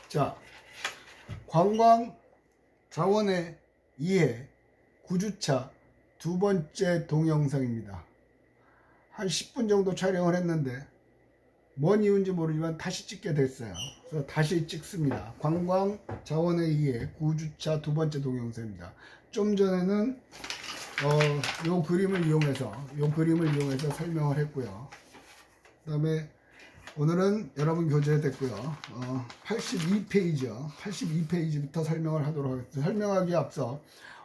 자, 관광 자원의 이해 9주차 두 번째 동영상입니다. 한 10분 정도 촬영을 했는데 뭔 이유인지 모르지만 다시 찍게 됐어요. 그래서 다시 찍습니다. 관광 자원의 이해 9주차 두 번째 동영상입니다. 좀 전에는 요 그림을 이용해서 설명을 했고요. 그 다음에 오늘은 여러분 교재됐고요. 82페이지요. 82페이지부터 설명을 하도록 하겠습니다. 설명하기에 앞서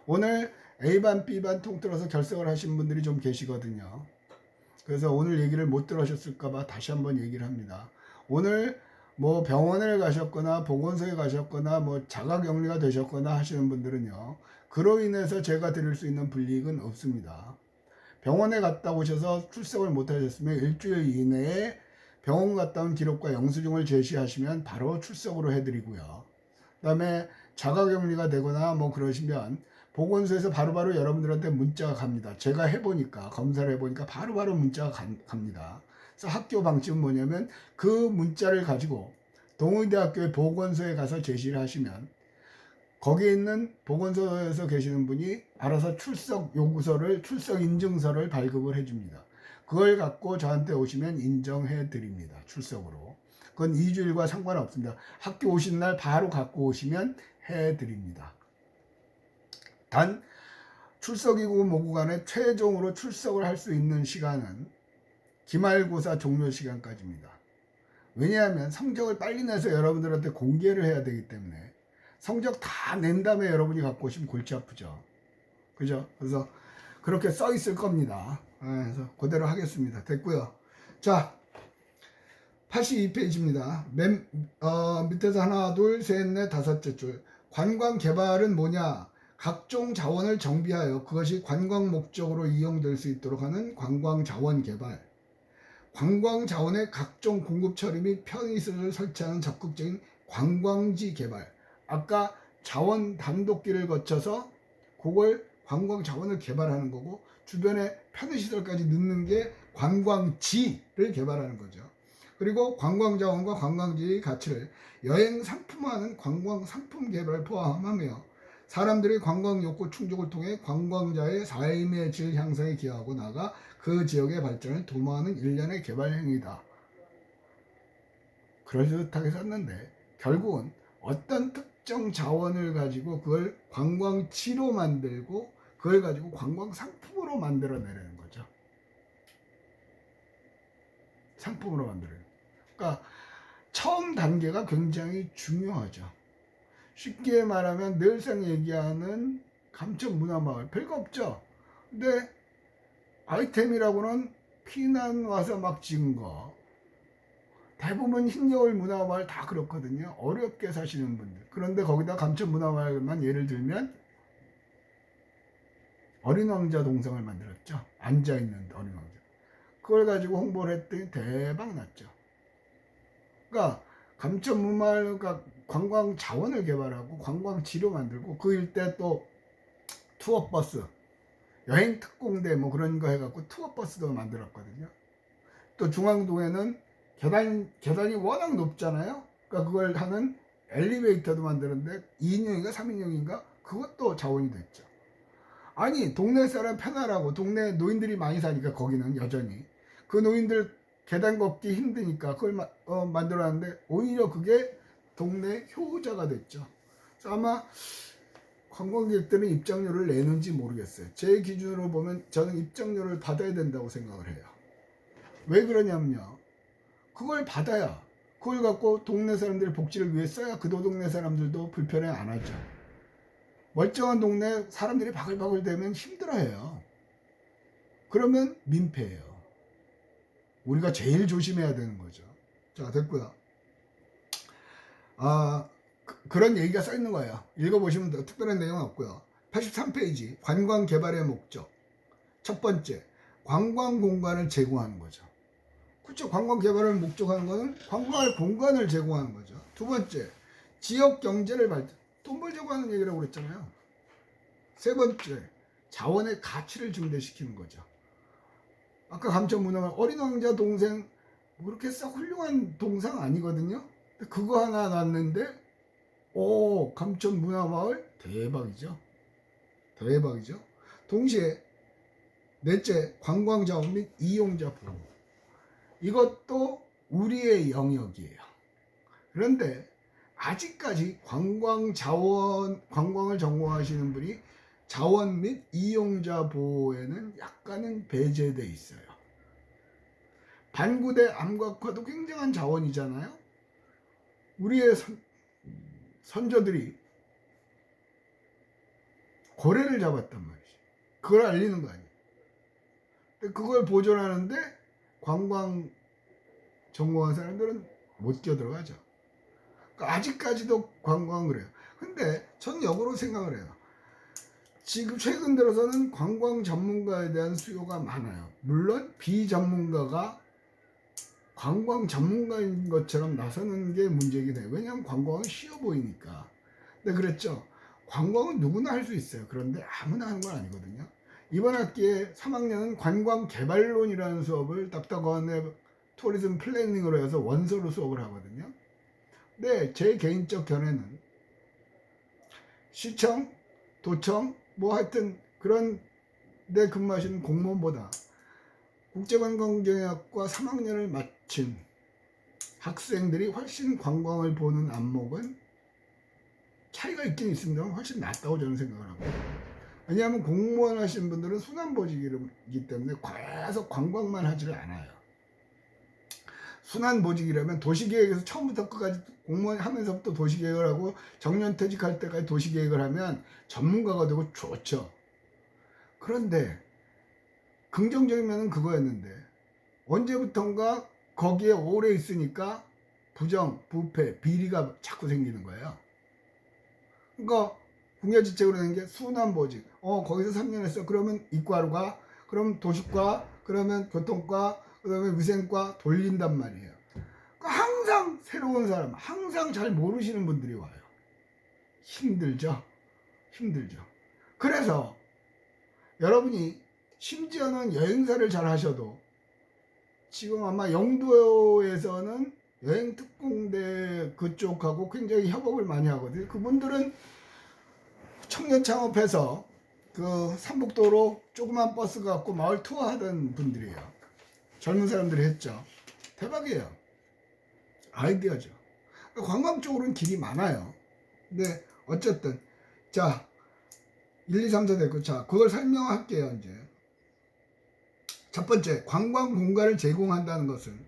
오늘 A반, B반 통틀어서 결석을 하신 분들이 좀 계시거든요. 그래서 오늘 얘기를 못 들으셨을까봐 다시 한번 얘기를 합니다. 오늘 뭐 병원을 가셨거나 보건소에 가셨거나 뭐 자가격리가 되셨거나 하시는 분들은요, 그로 인해서 제가 드릴 수 있는 불이익은 없습니다. 병원에 갔다 오셔서 출석을 못 하셨으면 일주일 이내에 병원 갔다 온 기록과 영수증을 제시하시면 바로 출석으로 해드리고요. 그 다음에 자가격리가 되거나 뭐 그러시면 보건소에서 바로바로 여러분들한테 문자가 갑니다. 제가 해보니까, 검사를 해보니까 바로바로 문자가 갑니다. 그래서 학교 방침은 뭐냐면 그 문자를 가지고 동의대학교의 보건소에 가서 제시를 하시면 거기에 있는 보건소에서 계시는 분이 알아서 출석 요구서를, 출석 인증서를 발급을 해줍니다. 그걸 갖고 저한테 오시면 인정해 드립니다. 출석으로. 그건 2주일과 상관없습니다. 학교 오신 날 바로 갖고 오시면 해 드립니다. 단 출석이고 뭐고 간에 최종으로 출석을 할 수 있는 시간은 기말고사 종료 시간까지입니다. 왜냐하면 성적을 빨리 내서 여러분들한테 공개를 해야 되기 때문에 성적 다 낸 다음에 여러분이 갖고 오시면 골치 아프죠. 그죠? 그래서 그렇게 써 있을 겁니다. 그래서 그대로 하겠습니다. 됐고요. 자, 82페이지입니다. 밑에서 하나, 둘, 셋, 넷, 다섯째 줄. 관광 개발은 뭐냐? 각종 자원을 정비하여 그것이 관광 목적으로 이용될 수 있도록 하는 관광 자원 개발. 관광 자원의 각종 공급 처리 및 편의시설을 설치하는 적극적인 관광지 개발. 아까 자원 단독기를 거쳐서 그걸 관광 자원을 개발하는 거고, 주변에 편의시설까지 넣는 게 관광지를 개발하는 거죠. 그리고 관광 자원과 관광지의 가치를 여행 상품화하는 관광 상품 개발을 포함하며 사람들의 관광 욕구 충족을 통해 관광자의 삶의 질 향상에 기여하고 나아가 그 지역의 발전을 도모하는 일련의 개발 행위다. 그럴듯하게 썼는데 결국은 어떤 특정 자원을 가지고 그걸 관광지로 만들고 그걸 가지고 관광 상품으로 만들어내려는 거죠. 상품으로 만들어내는. 그러니까 처음 단계가 굉장히 중요하죠. 쉽게 말하면 늘상 얘기하는 감천문화마을 별거 없죠. 근데 아이템이라고는 피난 와서 막 지은 거, 대부분 흰겨울 문화마을 다 그렇거든요. 어렵게 사시는 분들. 그런데 거기다 감천문화마을만 예를 들면 어린왕자 동상을 만들었죠. 앉아있는 어린왕자. 그걸 가지고 홍보를 했더니 대박 났죠. 그러니까 감천문마을, 그러니까 관광 자원을 개발하고 관광지로 만들고 그 일대 또 투어버스, 여행 특공대 뭐 그런 거 해갖고 투어버스도 만들었거든요. 또 중앙동에는 계단이 워낙 높잖아요. 그러니까 그걸 하는 엘리베이터도 만드는데 2인용인가 3인용인가 그것도 자원이 됐죠. 아니 동네 사람 편하라고, 동네 노인들이 많이 사니까 거기는 여전히 그 노인들 계단 걷기 힘드니까 그걸 만들어놨는데 오히려 그게 동네 효자가 됐죠. 그래서 아마 관광객들은 입장료를 내는지 모르겠어요. 제 기준으로 보면 저는 입장료를 받아야 된다고 생각을 해요. 왜 그러냐면요, 그걸 받아야 그걸 갖고 동네 사람들의 복지를 위해 써야 그 동네 사람들도 불편해 안 하죠. 멀쩡한 동네 사람들이 바글바글 대면 힘들어해요. 그러면 민폐예요. 우리가 제일 조심해야 되는 거죠. 자, 됐고요. 그런 얘기가 써 있는 거예요. 읽어보시면 특별한 내용은 없고요. 83페이지 관광 개발의 목적. 첫 번째, 관광 공간을 제공하는 거죠. 그렇죠. 관광 개발을 목적하는 것은 관광할 공간을 제공하는 거죠. 두 번째, 지역 경제를 발전. 돈 벌자고 하는 얘기라고 그랬잖아요. 세 번째, 자원의 가치를 증대시키는 거죠. 아까 감천문화마을 어린왕자 동생 그렇게 썩 훌륭한 동상 아니거든요. 그거 하나 놨는데 오, 감천 문화마을 대박이죠. 대박이죠. 동시에 넷째, 관광자원 및 이용자 보호. 이것도 우리의 영역이에요. 그런데 아직까지 관광을 전공하시는 분이 자원 및 이용자 보호에는 약간은 배제돼 있어요. 반구대 암각화도 굉장한 자원이잖아요. 우리의 선조들이 고래를 잡았단 말이지. 그걸 알리는 거 아니에요. 그걸 보존하는데 관광 전공한 사람들은 못 끼어들어가죠. 그러니까 아직까지도 관광을 해요. 근데 전 역으로 생각을 해요. 지금 최근 들어서는 관광 전문가에 대한 수요가 많아요. 물론 비전문가가 관광 전문가인 것처럼 나서는 게 문제긴 해요. 왜냐하면 관광은 쉬워 보이니까. 근데 그랬죠. 관광은 누구나 할 수 있어요. 그런데 아무나 하는 건 아니거든요. 이번 학기에 3학년은 관광개발론이라는 수업을 닥터건의 투리즘 플래닝으로 해서 원서로 수업을 하거든요. 근데 제 개인적 견해는 시청, 도청, 뭐 하여튼 그런 데 근무하시는 공무원보다 국제관광경영학과 3학년을 마친 학생들이 훨씬 관광을 보는 안목은 차이가 있긴 있습니다만 훨씬 낫다고 저는 생각을 하고, 왜냐하면 공무원 하시는 분들은 순환보직이기 때문에 계속 관광만 하지를 않아요. 순환보직이라면 도시계획에서 처음부터 끝까지 공무원 하면서부터 도시계획을 하고 정년퇴직할 때까지 도시계획을 하면 전문가가 되고 좋죠. 그런데 긍정적인 면은 그거였는데 언제부턴가 거기에 오래 있으니까 부정, 부패, 비리가 자꾸 생기는 거예요. 그러니까 국가지책으로 된 게 순환보직. 거기서 3년 했어. 그러면 이과로 가. 그럼 도시과, 그러면 교통과, 그다음에 위생과 돌린단 말이에요. 그러니까 항상 새로운 사람, 항상 잘 모르시는 분들이 와요. 힘들죠. 힘들죠. 그래서 여러분이 심지어는 여행사를 잘 하셔도 지금 아마 영도에서는 여행특공대 그쪽하고 굉장히 협업을 많이 하거든요. 그분들은 청년 창업해서 그 삼북도로 조그만 버스 갖고 마을 투어 하던 분들이에요. 젊은 사람들이 했죠. 대박이에요. 아이디어죠. 관광 쪽으로는 길이 많아요. 근데 어쨌든 자 1, 2, 3, 4 됐고, 자 그걸 설명할게요. 이제 첫 번째, 관광 공간을 제공한다는 것은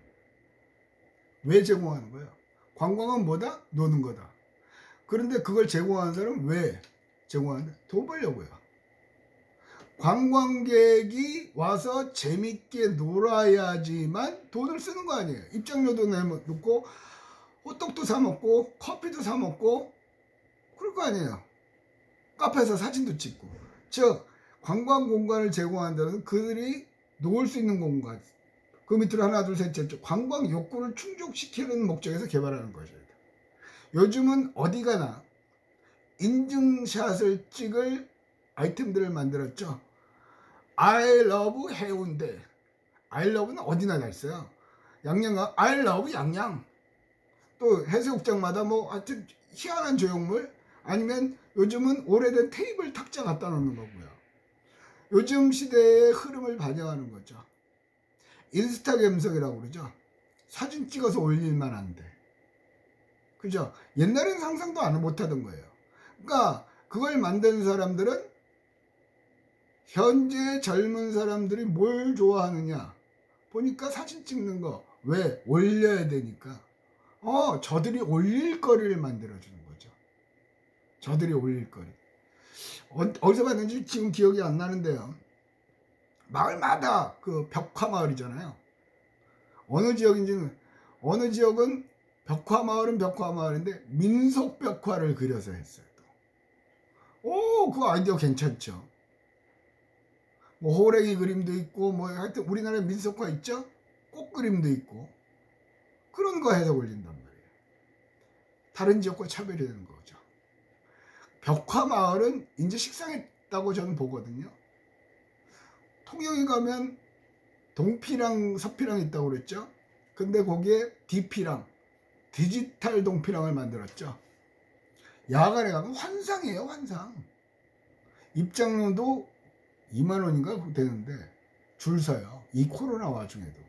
왜 제공하는 거예요? 관광은 뭐다? 노는 거다. 그런데 그걸 제공하는 사람은 왜 제공하는데? 돈 벌려고요. 관광객이 와서 재밌게 놀아야지만 돈을 쓰는 거 아니에요. 입장료도 내놓고 호떡도 사 먹고 커피도 사 먹고 그럴 거 아니에요. 카페에서 사진도 찍고. 즉 관광 공간을 제공한다는 그들이 놓을 수 있는 공간. 그 밑으로 하나 둘 셋 넷 관광 욕구를 충족시키는 목적에서 개발하는 것이에요. 요즘은 어디 가나 인증샷을 찍을 아이템들을 만들었죠. I love 해운대. I love는 어디나 다 있어요. 양양가 I love 양양. 또 해수욕장마다 뭐 하여튼 희한한 조형물, 아니면 요즘은 오래된 테이블 탁자 갖다 놓는 거고요. 요즘 시대의 흐름을 반영하는 거죠. 인스타 감성이라고 그러죠. 사진 찍어서 올릴만 한데. 그죠? 옛날엔 상상도 못하던 거예요. 그러니까 그걸 만든 사람들은 현재 젊은 사람들이 뭘 좋아하느냐 보니까 사진 찍는 거. 왜? 올려야 되니까. 저들이 올릴 거리를 만들어주는 거죠. 저들이 올릴 거리. 어디서 봤는지 지금 기억이 안 나는데요. 마을마다 그 벽화마을이잖아요. 어느 지역은 벽화마을은 벽화마을인데 민속벽화를 그려서 했어요. 그 아이디어 괜찮죠. 뭐 호랭이 그림도 있고 뭐 하여튼 우리나라에 민속화 있죠. 꽃 그림도 있고 그런 거 해서 올린단 말이에요. 다른 지역과 차별이 되는 거죠. 벽화마을은 이제 식상했다고 저는 보거든요. 통영에 가면 동피랑 서피랑 있다고 그랬죠. 근데 거기에 DP랑 디지털 동피랑을 만들었죠. 야간에 가면 환상이에요, 환상. 입장료도 2만 원인가 되는데 줄 서요. 이 코로나 와중에도.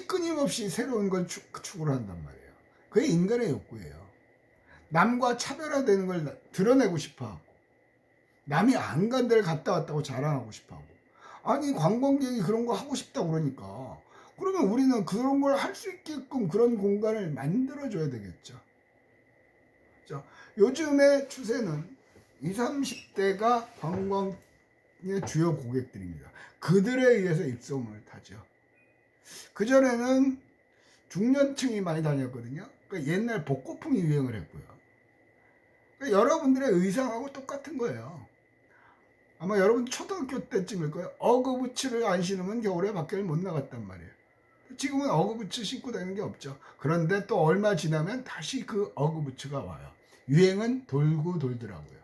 끊임없이 새로운 걸 추구를 한단 말이에요. 그게 인간의 욕구예요. 남과 차별화되는 걸 드러내고 싶어 하고, 남이 안 간 데를 갔다 왔다고 자랑하고 싶어 하고, 아니 관광객이 그런 거 하고 싶다고 그러니까 그러면 우리는 그런 걸 할 수 있게끔 그런 공간을 만들어 줘야 되겠죠. 자, 요즘의 추세는 20, 30대가 관광의 주요 고객들입니다. 그들에 의해서 입소문을 타죠. 그전에는 중년층이 많이 다녔거든요. 그러니까 옛날 복고풍이 유행을 했고요. 그러니까 여러분들의 의상하고 똑같은 거예요. 아마 여러분 초등학교 때쯤일 거예요. 어그부츠를 안 신으면 겨울에 밖을 못 나갔단 말이에요. 지금은 어그부츠 신고 다니는 게 없죠. 그런데 또 얼마 지나면 다시 그 어그부츠가 와요. 유행은 돌고 돌더라고요.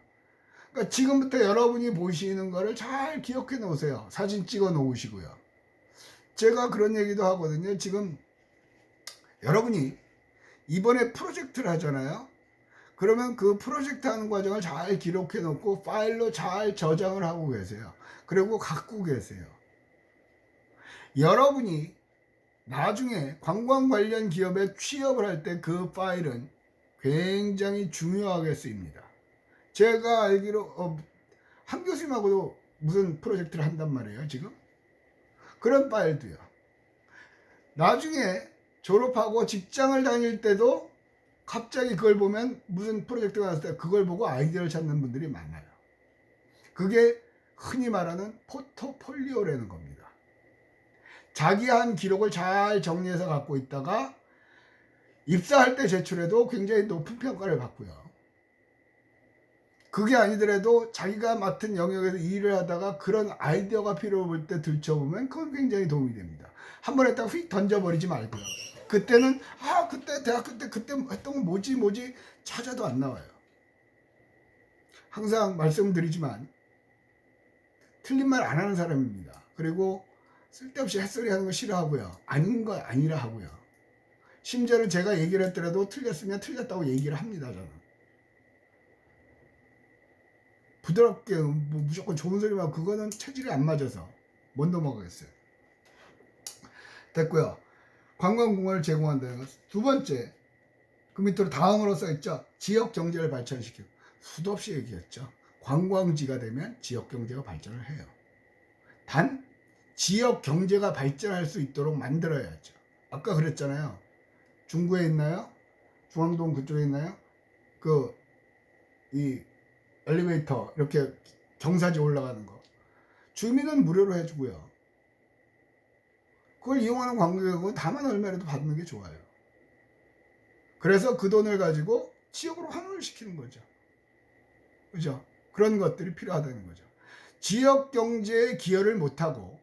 그러니까 지금부터 여러분이 보시는 거를 잘 기억해 놓으세요. 사진 찍어 놓으시고요. 제가 그런 얘기도 하거든요. 지금 여러분이 이번에 프로젝트를 하잖아요. 그러면 그 프로젝트 하는 과정을 잘 기록해 놓고 파일로 잘 저장을 하고 계세요. 그리고 갖고 계세요. 여러분이 나중에 관광 관련 기업에 취업을 할 때 그 파일은 굉장히 중요하게 쓰입니다. 제가 알기로 한 교수님하고도 무슨 프로젝트를 한단 말이에요, 지금. 그런 파일도요. 나중에 졸업하고 직장을 다닐 때도 갑자기 그걸 보면 무슨 프로젝트가 나왔을 때 그걸 보고 아이디어를 찾는 분들이 많아요. 그게 흔히 말하는 포트폴리오라는 겁니다. 자기 한 기록을 잘 정리해서 갖고 있다가 입사할 때 제출해도 굉장히 높은 평가를 받고요. 그게 아니더라도 자기가 맡은 영역에서 일을 하다가 그런 아이디어가 필요할 때 들춰보면 그건 굉장히 도움이 됩니다. 한 번 했다가 휙 던져버리지 말고요. 그때는 그때 대학교 때 그때 했던 건 뭐지 찾아도 안 나와요. 항상 말씀드리지만 틀린 말 안 하는 사람입니다. 그리고 쓸데없이 햇소리 하는 거 싫어하고요. 아닌 거 아니라 하고요. 심지어는 제가 얘기를 했더라도 틀렸으면 틀렸다고 얘기를 합니다. 저는 부드럽게 무조건 좋은 소리만 그거는 체질이 안 맞아서 못 넘어가겠어요. 됐고요. 관광공간을 제공한다는 것. 두 번째, 그 밑으로 다음으로 써있죠. 지역 경제를 발전시키고. 수도 없이 얘기했죠. 관광지가 되면 지역 경제가 발전을 해요. 단 지역 경제가 발전할 수 있도록 만들어야죠. 아까 그랬잖아요. 중구에 있나요? 중앙동 그쪽에 있나요? 이 엘리베이터 이렇게 경사지 올라가는 거. 주민은 무료로 해주고요. 그걸 이용하는 관광객은 다만 얼마라도 받는 게 좋아요. 그래서 그 돈을 가지고 지역으로 환원을 시키는 거죠. 그죠? 그런 것들이 필요하다는 거죠. 지역 경제에 기여를 못하고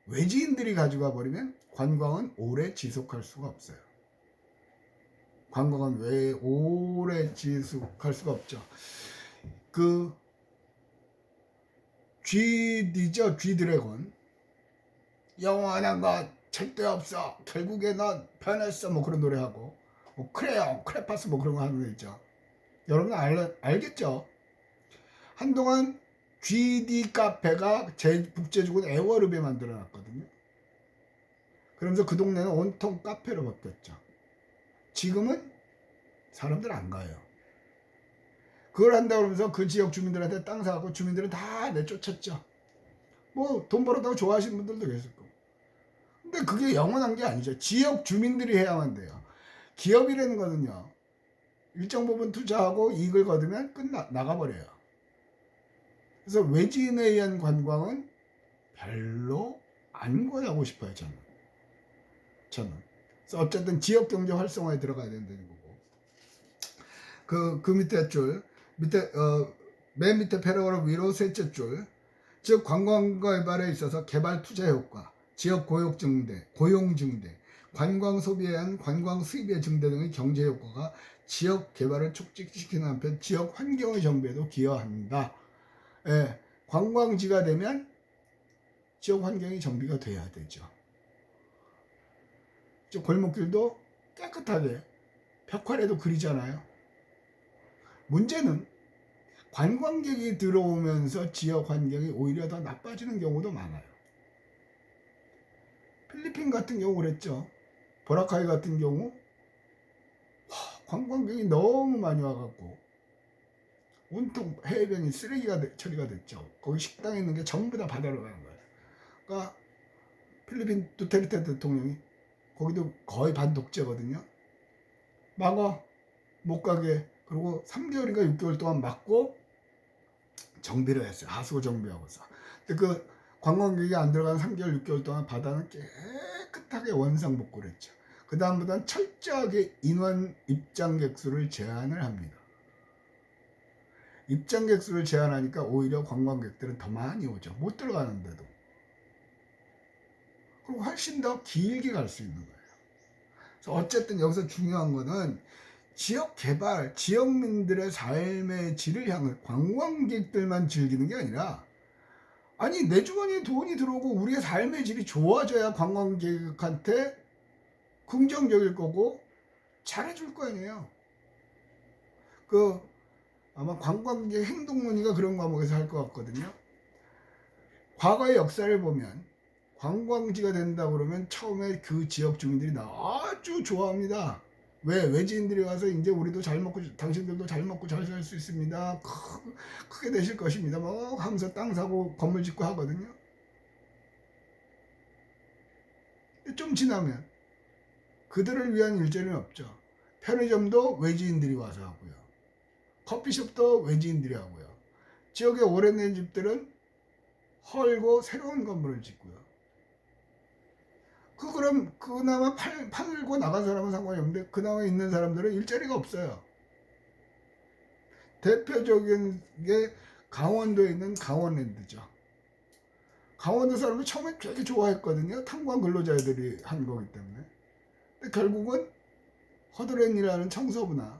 외지인들이 가져가 버리면 관광은 오래 지속할 수가 없어요. 관광은 왜 오래 지속할 수가 없죠. 그 G죠, G드래곤. 영원한 것 절대 없어. 결국에 넌 변했어. 뭐 그런 노래하고 크레용, 크레파스 뭐 그런 거 하는 거 있죠. 여러분 알겠죠? 한동안 GD 카페가 북제주군 애월읍에 만들어 놨거든요. 그러면서 그 동네는 온통 카페로 바뀌었죠. 지금은 사람들 안 가요. 그걸 한다고 그러면서 그 지역 주민들한테 땅 사갖고 주민들은 다 내쫓았죠. 뭐 돈 벌었다고 좋아하시는 분들도 계실 거고. 근데 그게 영원한 게 아니죠. 지역 주민들이 해야만 돼요. 기업이라는 거는요. 일정 부분 투자하고 이익을 거두면 나가버려요. 그래서 외지인에 의한 관광은 별로 안 권하고 싶어요. 저는. 그래서 어쨌든 지역 경제 활성화에 들어가야 된다는 거고. 그 밑에 줄, 맨 밑에 패러그래프 위로 셋째 줄, 즉 관광과 개발에 있어서 개발 투자 효과, 지역 고용 증대, 관광 소비에 의한 관광 수입의 증대 등의 경제 효과가 지역 개발을 촉진시키는 한편 지역 환경의 정비에도 기여한다. 예, 관광지가 되면 지역 환경이 정비가 돼야 되죠. 저 골목길도 깨끗하게 벽화라도 그리잖아요. 문제는 관광객이 들어오면서 지역 환경이 오히려 더 나빠지는 경우도 많아요. 필리핀 같은 경우 그랬죠. 보라카이 같은 경우 관광객이 너무 많이 와갖고 온통 해변이 쓰레기가 처리가 됐죠. 거기 식당에 있는 게 전부 다 바다로 가는 거예요. 그러니까 필리핀 두테르테 대통령이 거기도 거의 반독재거든요. 막아 못 가게, 그리고 3개월인가 6개월 동안 막고 정비를 했어요. 하수구 정비하고서. 근데 그 관광객이 안 들어간 3개월 6개월 동안 바다는 깨끗하게 원상복구를 했죠. 그 다음부터는 철저하게 인원 입장객 수를 제한을 합니다. 입장객 수를 제한하니까 오히려 관광객들은 더 많이 오죠. 못 들어가는데도. 그리고 훨씬 더 길게 갈 수 있는 거예요. 그래서 어쨌든 여기서 중요한 거는 지역 개발, 지역민들의 삶의 질을 향해 관광객들만 즐기는 게 아니라, 아니 내 주머니에 돈이 들어오고 우리의 삶의 질이 좋아져야 관광객한테 긍정적일 거고 잘해줄 거 아니에요. 아마 관광객 행동문의가 그런 과목에서 할 것 같거든요. 과거의 역사를 보면 관광지가 된다 그러면 처음에 그 지역 주민들이 아주 좋아합니다. 왜? 외지인들이 와서 이제 우리도 잘 먹고 당신들도 잘 먹고 잘 살 수 있습니다. 크게 되실 것입니다. 뭐 하면서 땅 사고 건물 짓고 하거든요. 좀 지나면 그들을 위한 일자리는 없죠. 편의점도 외지인들이 와서 하고요. 커피숍도 외지인들이 하고요. 지역에 오래된 집들은 헐고 새로운 건물을 짓고요. 그럼 그나마 팔고 나간 사람은 상관이 없는데 그나마 있는 사람들은 일자리가 없어요. 대표적인 게 강원도에 있는 강원랜드죠. 강원도 사람들 처음에 되게 좋아했거든요. 탄광 근로자들이 한 거기 때문에. 근데 결국은 허드렛이라는 청소부나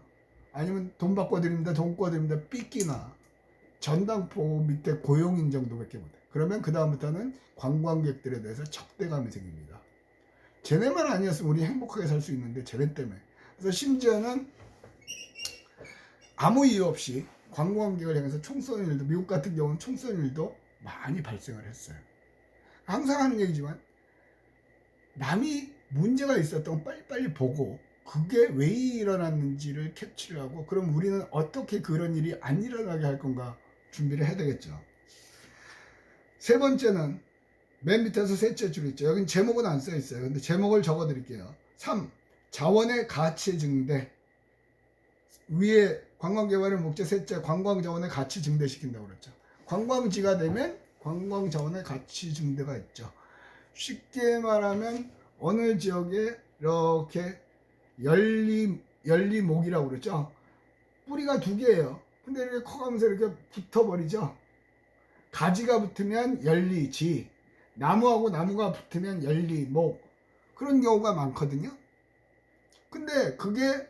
아니면 돈 바꿔드립니다, 돈 꺼드립니다, 삐끼나 전당포 밑에 고용인 정도밖에 못해. 그러면 그 다음부터는 관광객들에 대해서 적대감이 생깁니다. 쟤네만 아니었으면 우리 행복하게 살 수 있는데 쟤네 때문에. 그래서 심지어는 아무 이유 없이 관광객을 향해서 총 쏘는 일도, 미국 같은 경우는 총 쏘는 일도 많이 발생을 했어요. 항상 하는 얘기지만 남이 문제가 있었던 거 빨리빨리 보고 그게 왜 일어났는지를 캡치를 하고, 그럼 우리는 어떻게 그런 일이 안 일어나게 할 건가 준비를 해야 되겠죠. 세 번째는 맨 밑에서 셋째 줄 있죠. 여긴 제목은 안 써 있어요. 근데 제목을 적어 드릴게요. 3. 자원의 가치 증대. 위에 관광개발의 목적, 셋째 관광자원의 가치 증대시킨다고 그랬죠. 관광지가 되면 관광자원의 가치 증대가 있죠. 쉽게 말하면 어느 지역에 이렇게 열리목이라고 그랬죠. 뿌리가 두 개예요. 근데 이렇게 커가면서 이렇게 붙어버리죠. 가지가 붙으면 열리지, 나무하고 나무가 붙으면 열리목, 그런 경우가 많거든요. 근데 그게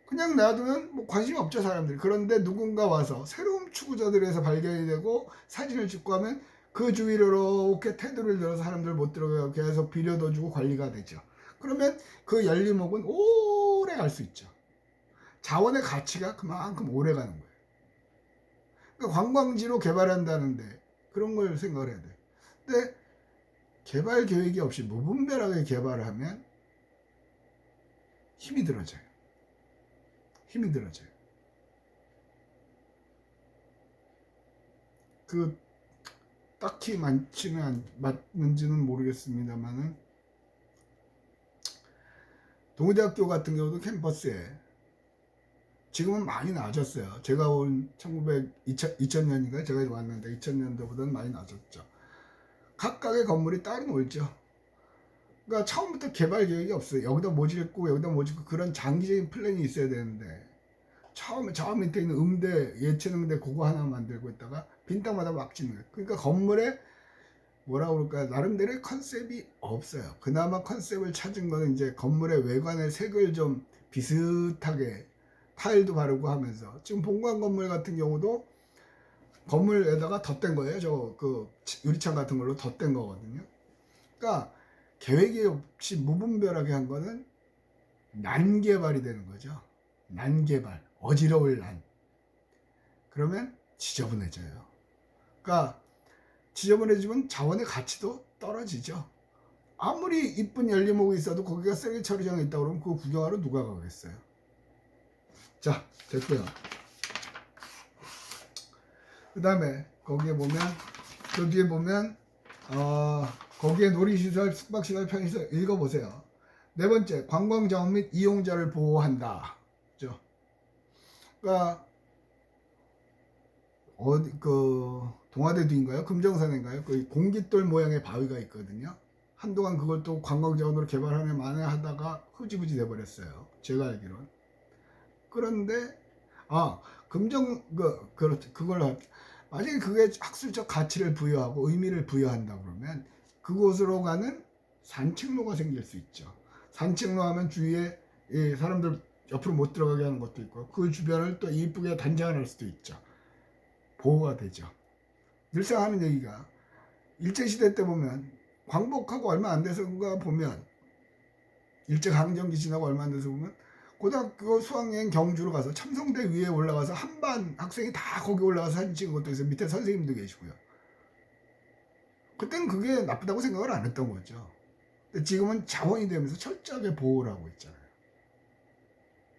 그냥 놔두면 뭐 관심이 없죠, 사람들이. 그런데 누군가 와서 새로운 추구자들에서 발견이 되고 사진을 찍고 하면 그 주위로 이렇게 테두리를 들어서 사람들 못 들어가게 계속 비료도 주고 관리가 되죠. 그러면 그 열리목은 오래 갈 수 있죠. 자원의 가치가 그만큼 오래 가는 거예요. 그러니까 관광지로 개발한다는데 그런 걸 생각을 해야 돼. 근데 개발 계획이 없이 무분별하게 개발을 하면 힘이 들어져요. 힘이 들어져요. 딱히 맞는지는 모르겠습니다만은, 동의대학교 같은 경우도 캠퍼스에 지금은 많이 나아졌어요. 제가 온 2000년인가 제가 왔는데 2000년도보다는 많이 나아졌죠. 각각의 건물이 따로 놀죠. 그러니까 처음부터 개발 계획이 없어요. 여기다 뭐 짓고 여기다 뭐 짓고 그런 장기적인 플랜이 있어야 되는데, 처음에 저 밑에 있는 예체능대 그거 하나 만들고 있다가 빈 땅마다 막 짓는 거예요. 그러니까 건물에 뭐라 그럴까, 나름대로의 컨셉이 없어요. 그나마 컨셉을 찾은 거는 이제 건물의 외관의 색을 좀 비슷하게 타일도 바르고 하면서, 지금 본관 건물 같은 경우도 건물에다가 덧댄 거예요. 유리창 같은 걸로 덧댄 거거든요. 그러니까 계획이 없이 무분별하게 한 거는 난개발이 되는 거죠. 난개발, 어지러울 난. 그러면 지저분해져요. 그러니까 지저분해지면 자원의 가치도 떨어지죠. 아무리 이쁜 열리목이 있어도 거기가 쓰레기 처리장에 있다 그러면 그거 구경하러 누가 가겠어요. 자, 됐고요. 그 다음에 거기에 보면, 그 뒤에 보면 거기에 놀이시설, 숙박시설, 편의시설 읽어보세요. 네 번째, 관광자원 및 이용자를 보호한다. 그죠? 그러니까 어디 동아대 뒤인가요? 금정산인가요? 그 공깃돌 모양의 바위가 있거든요. 한동안 그걸 또 관광자원으로 개발하면 만에 하다가 흐지부지 돼버렸어요. 제가 알기로는. 그런데 그걸 만약에 그게 학술적 가치를 부여하고 의미를 부여한다 그러면 그곳으로 가는 산책로가 생길 수 있죠. 산책로 하면 주위에 사람들 옆으로 못 들어가게 하는 것도 있고 그 주변을 또 이쁘게 단장을 할 수도 있죠. 보호가 되죠. 늘상 하는 얘기가 일제시대 때 보면 광복하고 얼마 안 돼서인가 보면 일제강점기 지나고 얼마 안 돼서 보면 고등학교 수학여행 경주로 가서 첨성대 위에 올라가서 한반 학생이 다 거기 올라가서 사진 찍은 것도 있어요. 밑에 선생님도 계시고요. 그때는 그게 나쁘다고 생각을 안 했던 거죠. 근데 지금은 자원이 되면서 철저하게 보호를 하고 있잖아요.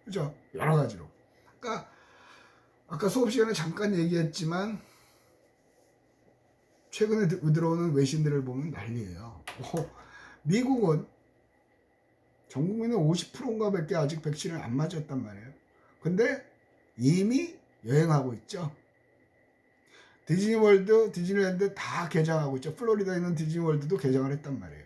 그죠? 여러 가지로. 그러니까 아까 수업 시간에 잠깐 얘기했지만 최근에 들어오는 외신들을 보면 난리예요. 미국은 전 국민의 50%인가 밖에 아직 백신을 안 맞았단 말이에요. 근데 이미 여행하고 있죠. 디즈니월드, 디즈니랜드 다 개장하고 있죠. 플로리다에 있는 디즈니월드도 개장을 했단 말이에요.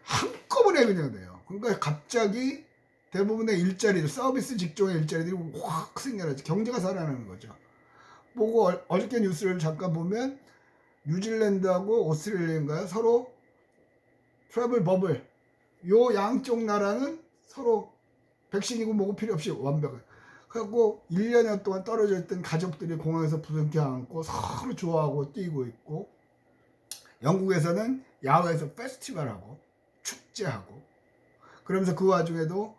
한꺼번에 그냥 돼요. 그러니까 갑자기 대부분의 일자리들, 서비스 직종의 일자리들이 확 생겨나죠. 경제가 살아나는 거죠. 보고 어저께 뉴스를 잠깐 보면 뉴질랜드하고 오스트레일리아인가요? 서로 트래블 버블, 요 양쪽 나라는 서로 백신이고 뭐고 필요 없이 완벽해. 그래갖고 1년여 동안 떨어져 있던 가족들이 공항에서 부둥켜 안고 서로 좋아하고 뛰고 있고, 영국에서는 야외에서 페스티벌하고 축제하고, 그러면서 그 와중에도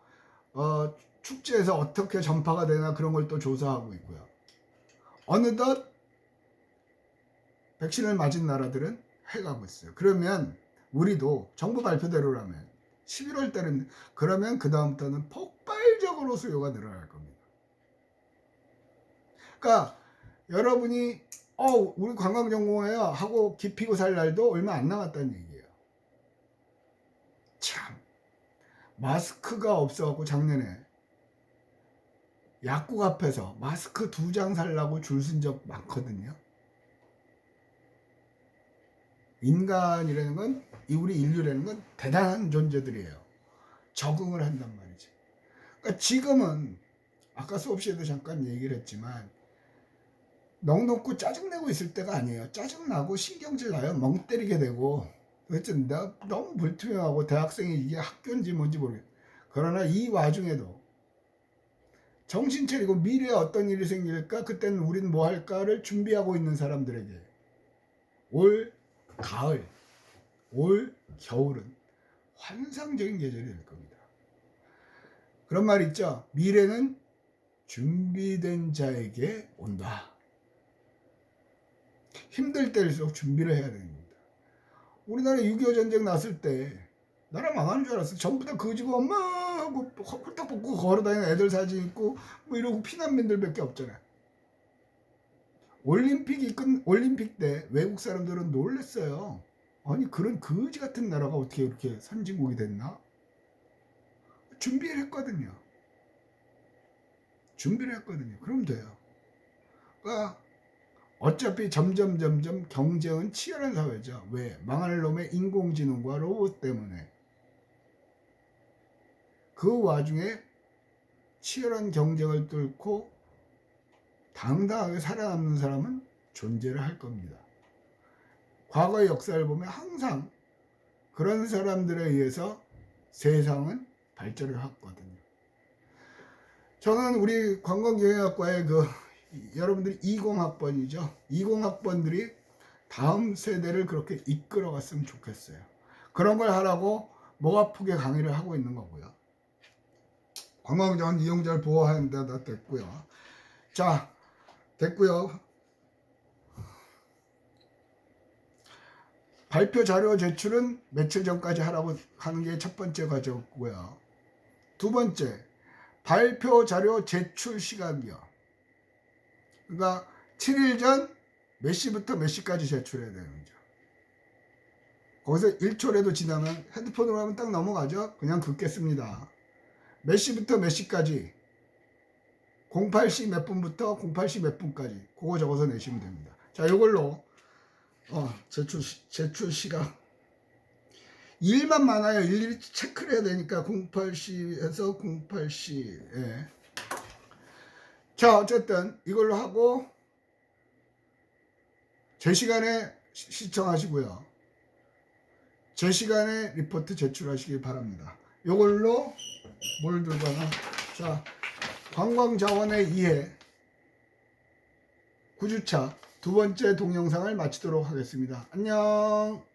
축제에서 어떻게 전파가 되나 그런 걸 또 조사하고 있고요. 어느덧 백신을 맞은 나라들은 해가고 있어요. 그러면 우리도 정부 발표대로라면 11월 달은, 그러면 그 다음부터는 폭발적으로 수요가 늘어날 겁니다. 그러니까 여러분이 우리 관광전공회야 하고 기피고 살 날도 얼마 안 남았다는 얘기예요. 참, 마스크가 없어갖고 작년에 약국 앞에서 마스크 2장 살라고 줄 쓴 적 많거든요. 인간이라는 건, 우리 인류라는 건 대단한 존재들이에요. 적응을 한단 말이지. 그러니까 지금은 아까 수업 시에도 잠깐 얘기를 했지만 넋놓고 짜증내고 있을 때가 아니에요. 짜증나고 신경질 나요. 멍 때리게 되고. 도대체 내가 너무 불투명하고 대학생이 이게 학교인지 뭔지 모르겠어요. 그러나 이 와중에도 정신 차리고 미래에 어떤 일이 생길까, 그때는 우린 뭐 할까를 준비하고 있는 사람들에게 올 가을, 올 겨울은 환상적인 계절이 될 겁니다. 그런 말 있죠. 미래는 준비된 자에게 온다. 힘들 때일수록 준비를 해야 됩니다. 우리나라 6.25 전쟁 났을 때 나라 망하는 줄 알았어. 전부 다 거지고 엄마 하고 홀딱 벗고 걸어다니는 애들 사진 있고 뭐 이러고 피난민들밖에 없잖아요. 올림픽 때 외국 사람들은 놀랬어요. 아니 그런 거지 같은 나라가 어떻게 이렇게 선진국이 됐나? 준비를 했거든요. 그럼 돼요. 그러니까 어차피 점점 경쟁은 치열한 사회죠. 왜? 망할 놈의 인공지능과 로봇 때문에. 그 와중에 치열한 경쟁을 뚫고 당당하게 살아남는 사람은 존재를 할 겁니다. 과거의 역사를 보면 항상 그런 사람들에 의해서 세상은 발전을 했거든요. 저는 우리 관광경영학과의 여러분들이 20학번이죠. 20학번들이 다음 세대를 그렇게 이끌어 갔으면 좋겠어요. 그런 걸 하라고 아프게 강의를 하고 있는 거고요. 관광자원 이용자를 보호하는 데다 됐고요. 자, 됐고요. 발표 자료 제출은 며칠 전까지 하라고 하는 게 첫 번째 과제였고요. 두 번째, 발표 자료 제출 시간이요. 그러니까 7일 전 몇 시부터 몇 시까지 제출해야 되는 거죠. 거기서 1초라도 지나면 핸드폰으로 하면 딱 넘어가죠. 그냥 긋겠습니다. 몇 시부터 몇 시까지 08시 몇 분부터 08시 몇 분까지 그거 적어서 내시면 됩니다. 자, 이걸로 제출 시간 일만 많아요. 일일이 체크를 해야 되니까 08시에서 08시. 예. 자, 어쨌든 이걸로 하고 제 시간에 시청하시고요. 제 시간에 리포트 제출하시기 바랍니다. 이걸로 뭘 들고 하나? 자, 관광자원의 이해 9주차 두 번째 동영상을 마치도록 하겠습니다. 안녕.